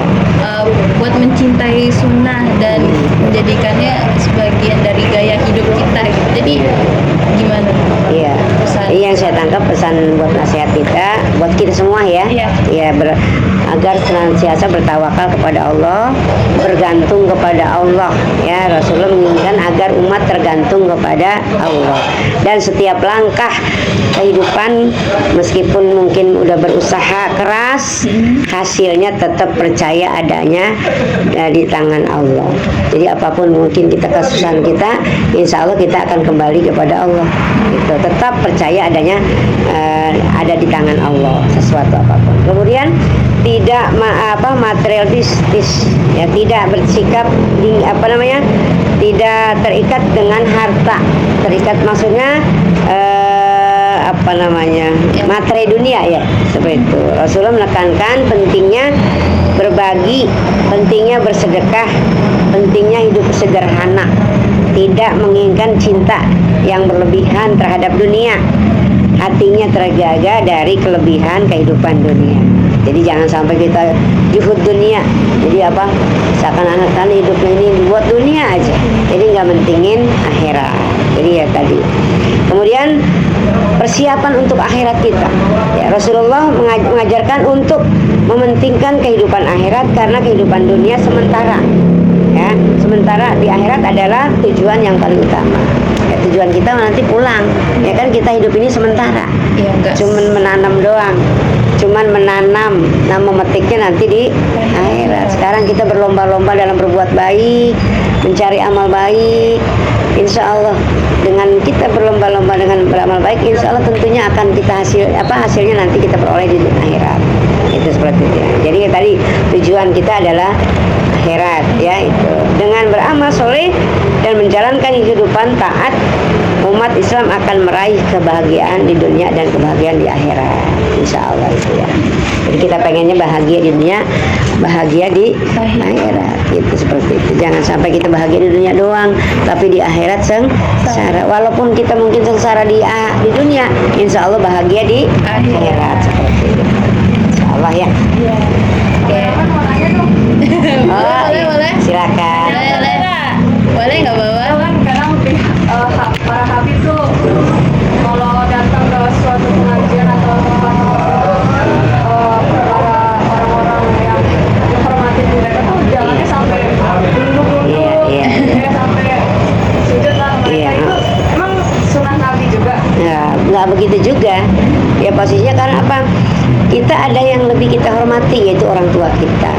buat mencintai sunnah dan menjadikannya sebagian dari gaya hidup kita gitu. Jadi gimana? Iya. Pesan. Ini yang saya tangkap pesan buat nasihat kita, buat kita semua ya. Iya. Iya, agar senantiasa bertawakal kepada Allah, bergantung kepada Allah. Ya, Rasulullah menginginkan agar umat tergantung kepada Allah. Dan setiap langkah kehidupan meskipun mungkin udah berusaha keras, hasilnya tetap percaya adanya di tangan Allah. Jadi apapun mungkin kita kesusahan kita, insya Allah kita akan kembali kepada Allah. Gitu. Tetap percaya adanya ada di tangan Allah sesuatu apapun. Kemudian tidak materialistis, ya, tidak bersikap tidak terikat dengan harta. Terikat maksudnya materi dunia ya, seperti itu. Rasulullah menekankan pentingnya berbagi, pentingnya bersedekah, pentingnya hidup sederhana, tidak menginginkan cinta yang berlebihan terhadap dunia, hatinya terjaga dari kelebihan kehidupan dunia. Jadi jangan sampai kita juhud dunia. Jadi seakan-akan hidupnya ini buat dunia aja. Jadi nggak mentingin akhirat. Jadi ya tadi. Kemudian persiapan untuk akhirat kita. Ya, Rasulullah mengajarkan untuk mementingkan kehidupan akhirat karena kehidupan dunia sementara. Ya, sementara di akhirat adalah tujuan yang paling utama. Ya, tujuan kita nanti pulang. Ya kan kita hidup ini sementara. Iya, enggak. Cuman menanam doang. Cuman menanam, memetiknya nanti di akhirat. Sekarang kita berlomba-lomba dalam berbuat baik, mencari amal baik, insya Allah dengan kita berlomba-lomba dengan beramal baik, insya Allah tentunya akan kita hasilnya nanti kita peroleh di akhirat. Itu seperti itu ya. Jadi tadi tujuan kita adalah akhirat ya, itu dengan beramal soleh dan menjalankan kehidupan taat, umat Islam akan meraih kebahagiaan di dunia dan kebahagiaan di akhirat, insya Allah itu ya. Jadi kita pengennya bahagia di dunia, bahagia di akhirat, itu seperti itu. Jangan sampai kita bahagia di dunia doang, tapi di akhirat sengsara. Walaupun kita mungkin sengsara di dunia, insya Allah bahagia di akhirat seperti itu. Insya Allah ya. Oke. Oh, boleh. Silakan. Boleh nggak bawa? Kan kadang para habib tuh kalau datang ke suatu pengajian atau tempat para orang-orang yang menghormati mereka tuh jalannya sampai duduk-duduk, Iya. sampai sujud lah mereka. Iya. Itu emang sunnah Nabi juga. Nah, nggak begitu juga. Ya posisinya karena apa? Kita ada yang lebih kita hormati, yaitu orang tua kita,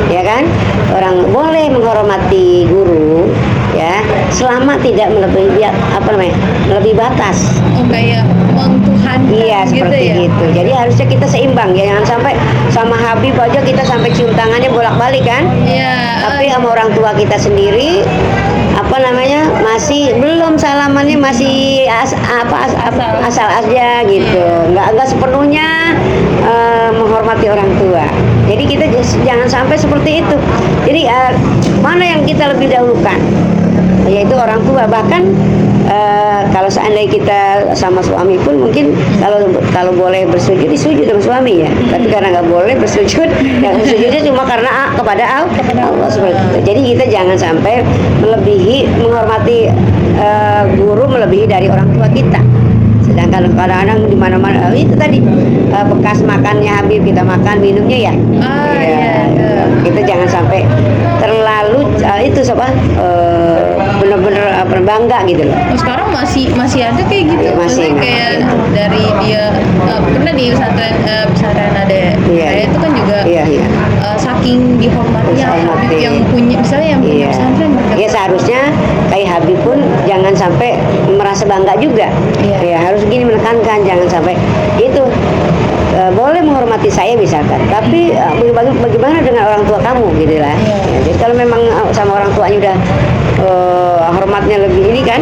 ya kan? Orang boleh menghormati guru, ya, selama tidak melebihi batas. Oh, kayak Tuhan. Iya, gitu seperti ya? itu. Jadi harusnya kita seimbang ya, jangan sampai sama Habib aja kita sampai cium tangannya bolak-balik kan? Iya. Tapi sama orang tua kita sendiri masih belum salamannya, masih asal aja gitu, nggak sepenuhnya menghormati orang tua. Jadi kita jangan sampai seperti itu. Jadi mana yang kita lebih dahulukan, yaitu orang tua. Bahkan kalau seandainya kita sama suami pun mungkin kalau boleh bersujud disujud sama suami ya, tapi karena nggak boleh bersujud, yang bersujudnya cuma karena kepada Allah seperti itu. Jadi kita jangan sampai menghormati guru melebihi dari orang tua kita. Sedangkan kadang-kadang di mana-mana itu tadi bekas makannya Habib kita makan minumnya ya. Kita jangan sampai terlalu benar-benar bangga gitu loh. Sekarang masih ada kayak gitu. Masih kayak dari dia pernah di pesantren ada kayak itu kan juga saking dihormatinya Habib yang punya, misalnya yang punya pesantren. Ya seharusnya kayak Habib pun jangan sampai merasa bangga juga. Ya harus gini menekankan, jangan sampai itu boleh menghormati saya misalkan, tapi bagaimana dengan orang tua kamu gitu lah. Ya, jadi kalau memang sama orang tuanya udah hormatnya lebih ini kan,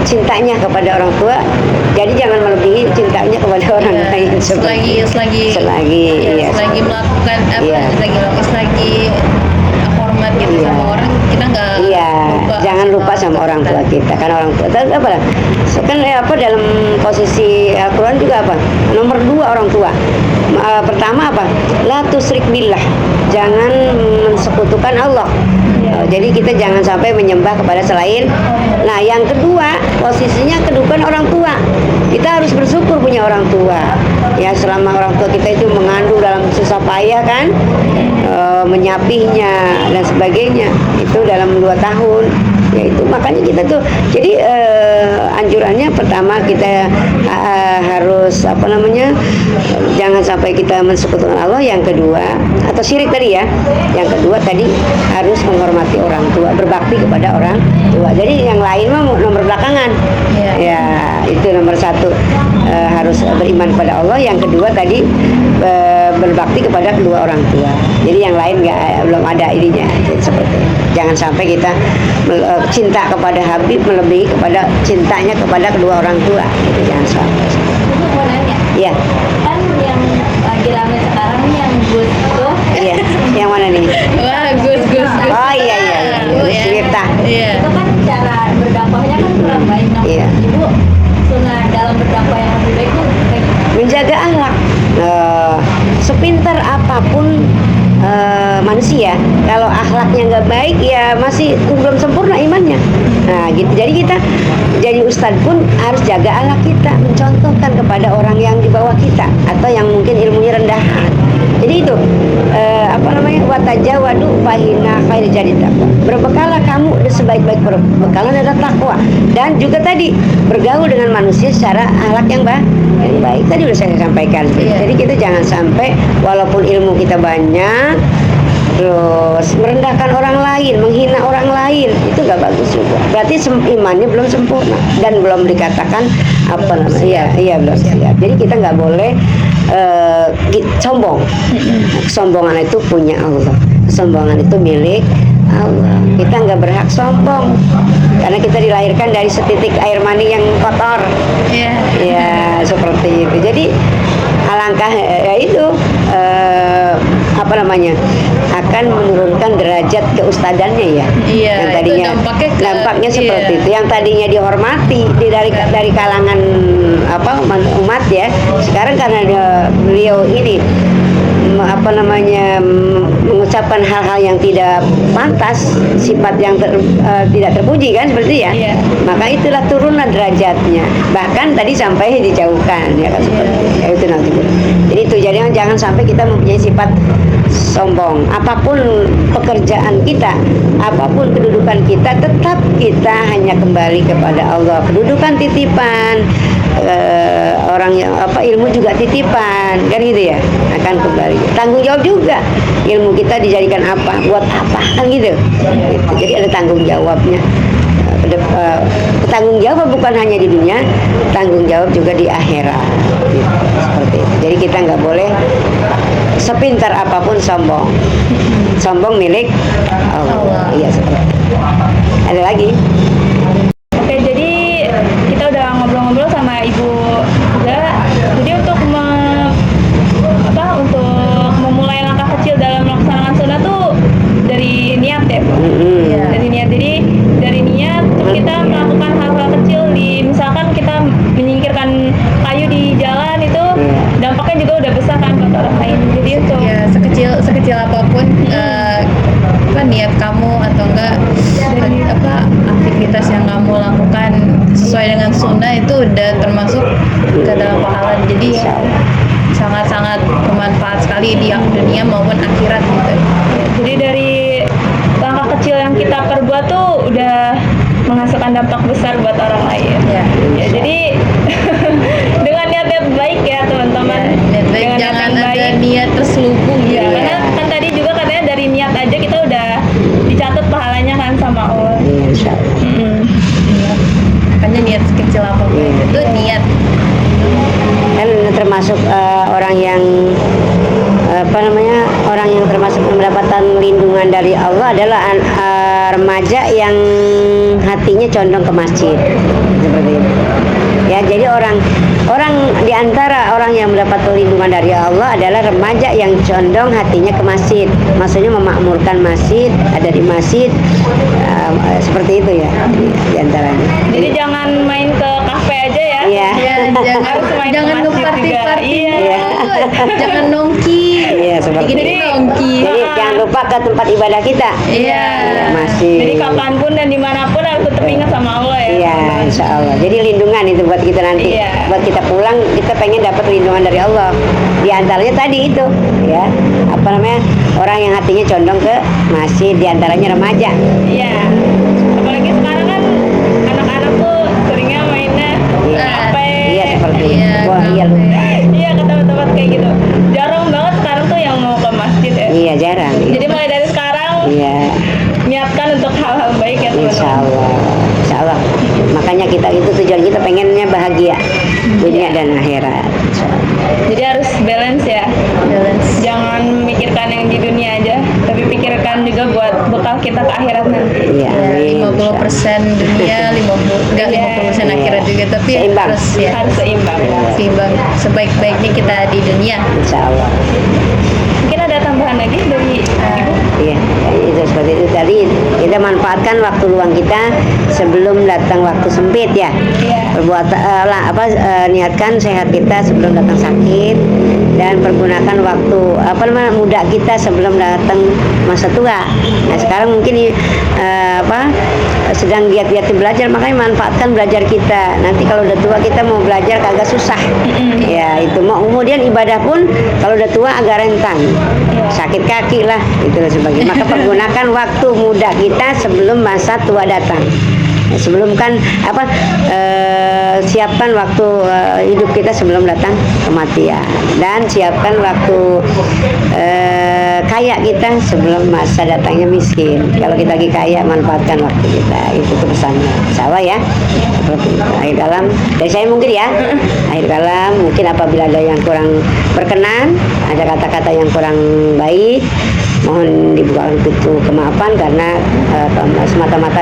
cintanya kepada orang tua, jadi jangan melebihi cintanya kepada orang lain. Selagi melakukan selagi hormat gitu sama orang, kita nggak jangan lupa sama orang tua kita, karena orang tua kan dalam posisi Al-Quran juga nomor 2 orang tua. Pertama la tusyrik billah, jangan mensekutukan Allah. Jadi kita jangan sampai menyembah kepada selain. Nah, yang kedua posisinya kedudukan orang tua. Kita harus bersyukur punya orang tua. Ya, selama orang tua kita itu mengandung dalam susah payah kan, menyapihnya dan sebagainya, itu dalam 2 tahun. Ya itu makanya kita tuh jadi anjurannya pertama kita harus jangan sampai kita mensekutukan Allah. Yang kedua atau syirik tadi ya, yang kedua tadi harus menghormati orang tua, berbakti kepada orang tua. Jadi yang lain mah nomor belakangan. Ya itu nomor 1, harus beriman kepada Allah. Yang kedua tadi berbakti kepada kedua orang tua. Jadi yang lain belum ada ininya. Jadi seperti itu. Jangan sampai kita cinta kepada Habib melebihi kepada cintanya kepada kedua orang tua. Gitu, jangan sampai. Itu mau nanya. Iya. Kan yang lagi rame sekarang nih yang Gus tuh. Iya. Yang mana nih? Wah, Gus. Oh iya. Gus Wirta. Iya. Itu kan cara berdakwahnya kan kurang baik. Nah, Iya. Ibu sunnah dalam berdakwah yang lebih baik tuh kayak Menjaga akhlak. Sepintar apapun manusia, kalau akhlaknya nggak baik ya masih belum sempurna imannya. Nah gitu, jadi kita jadi ustadz pun harus jaga akhlak kita, mencontohkan kepada orang yang di bawah kita atau yang mungkin ilmunya rendahan. Jadi itu watajawadu fahina khair jadi takwa. Berbekalah kamu sebaik-baik perbekalan adalah takwa, dan juga tadi bergaul dengan manusia secara akhlak yang baik. Tadi udah saya sampaikan. Jadi kita jangan sampai walaupun ilmu kita banyak, terus merendahkan orang lain, menghina orang lain, itu nggak bagus juga. Berarti imannya belum sempurna dan belum dikatakan apa namanya, iya belum siap. Jadi kita nggak boleh sombong. Kesombongan itu punya Allah, kesombongan itu milik Allah. Kita nggak berhak sombong karena kita dilahirkan dari setitik air mani yang kotor. Iya. Ya seperti itu. Jadi alangkah ya itu apa namanya, akan menurunkan derajat keustadannya ya. Iya, Yang itu tadinya dampaknya seperti iya. itu. Yang tadinya dihormati dari kalangan apa umat ya. Sekarang karena beliau ini apa namanya mengucapkan hal-hal yang tidak pantas, sifat yang tidak terpuji kan seperti ya. Iya. Maka itulah turunlah derajatnya. Bahkan tadi sampai dijauhkan ya kan seperti ya, itu nanti. Jadi itu jangan sampai kita mempunyai sifat sombong. Apapun pekerjaan kita, apapun kedudukan kita, tetap kita hanya kembali kepada Allah. Kedudukan titipan, orang yang apa ilmu juga titipan kan gitu ya, akan kembali. Tanggung jawab juga, ilmu kita dijadikan apa, buat apa kan gitu. Jadi ada tanggung jawabnya. Tanggung jawab bukan hanya di dunia, tanggung jawab juga di akhirat gitu, seperti itu. Jadi kita nggak boleh sepintar apapun sombong. Sombong milik Allah. Iya seperti itu. Ada lagi? Oke, jadi kita udah ngobrol-ngobrol sama Ibu juga. Jadi untuk untuk memulai langkah kecil dalam melaksanakan sunnah tuh dari niat ya, Bu? Mm-mm. Dari niat. Jadi dari niat terus kita melakukan hal-hal kecil misalkan kita menyingkirkan kayu di jalan itu dampaknya juga udah besar kan buat orang lain. Jadi untuk Ya sekecil apapun apa niat kamu atau enggak apa aktivitas yang kamu lakukan sesuai dengan sunnah itu udah termasuk ke dalam pahala. Jadi sangat-sangat bermanfaat sekali di dunia maupun akhirat gitu. Jadi dari langkah kecil yang kita perbuat tuh udah menghasilkan dampak besar buat orang lain. Ya. Ya, jadi dengan niat-niat baik ya teman-teman. Niat baik, Dengan jangan niat yang ada baik. niat terselubung Ya, gitu. karena kan tadi juga katanya dari niat aja kita udah dicatat pahalanya kan sama Allah. Iya, insya Allah. Mm-mm. Makanya niat sekecil apapun itu niat. Kan termasuk orang yang apa namanya, orang yang termasuk mendapatkan lindungan dari Allah adalah remaja yang hatinya condong ke masjid seperti itu. Ya, jadi orang di antara orang yang mendapat perlindungan dari Allah adalah remaja yang condong hatinya ke masjid. Maksudnya memakmurkan masjid, ada di masjid, seperti itu ya di antaranya. Jadi jangan main ke kafe aja ya. Iya. Ya, Harus main ke jangan masjid juga. ngeparti-parti. Iya. Jangan nongki. Iya, seperti Jadi itu. nongki. Jadi jangan lupa ke tempat ibadah kita. Iya. Masih. Jadi kapanpun dan dimanapun harus tetap ingat sama Allah ya. Iya, insya Allah. Jadi lindungan itu buat kita nanti. Iya. Buat kita pulang, kita pengen dapat lindungan dari Allah. Di antaranya tadi itu, ya. Apa namanya? Orang yang hatinya condong ke masjid, di antaranya remaja. Iya. Apalagi sekarang kan anak-anak tuh seringnya mainnya Iya. kafe. Iya, seperti itu. Iya, Wah, iya lu. Iya, ke tempat-tempat kayak gitu. Jarang banget sekarang tuh yang mau ke masjid ya. Iya, jarang. Jadi mulai dari sekarang Iya, niatkan untuk hal-hal baik ya insya teman-teman. Allah. Insya Allah. Makanya kita itu tujuan kita pengennya bahagia dunia dan akhirat. Insya Allah. Jadi harus balance ya. Balance. Jangan mikirkan yang di dunia aja, tapi pikirkan juga buat bekal kita ke akhirat nanti. Iya, Ya, amin. 50% dunia, 50 Iya. 50% akhirat juga, tapi Seimbang. harus ya Harus seimbang. seimbang sebaik-baiknya kita di dunia. Insya Allah. Mungkin ada tambahan lagi dari Ibu? Iya, itu seperti itu tadi. Kita manfaatkan waktu luang kita sebelum datang waktu sempit ya. Iya. Niatkan sehat kita sebelum datang sakit, dan pergunakan waktu muda kita sebelum datang masa tua. Nah, sekarang mungkin sedang giat-giat belajar, makanya manfaatkan belajar kita. Nanti kalau udah tua kita mau belajar kagak susah. Ya, itu mau kemudian ibadah pun kalau udah tua agak rentang. Sakit kaki lah itu dan sebagainya. Maka pergunakan waktu muda kita sebelum masa tua datang. Sebelum kan apa siapkan waktu hidup kita sebelum datang kematian, dan siapkan waktu kaya kita sebelum masa datangnya miskin. Kalau kita lagi kaya, manfaatkan waktu kita. Itu pesannya. Insya Allah ya. Seperti itu. Akhir kalam dari saya mungkin ya. Akhir kalam mungkin apabila ada yang kurang berkenan, ada kata-kata yang kurang baik, mohon dibukakan pintu kemaafan, karena semata-mata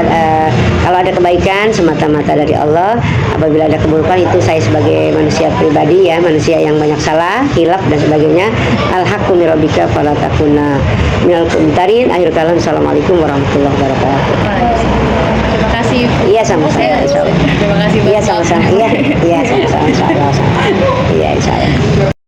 kalau ada kebaikan semata-mata dari Allah. Apabila ada keburukan, itu saya sebagai manusia pribadi ya, manusia yang banyak salah, hilaf dan sebagainya. Al-haqqu min rabbika fala takuna minal qumtarin. Akhir kalam, assalamualaikum warahmatullahi wabarakatuh. Terima kasih. Iya sama-sama. Terima kasih. Iya sama-sama. Iya sama-sama. Iya insya Allah.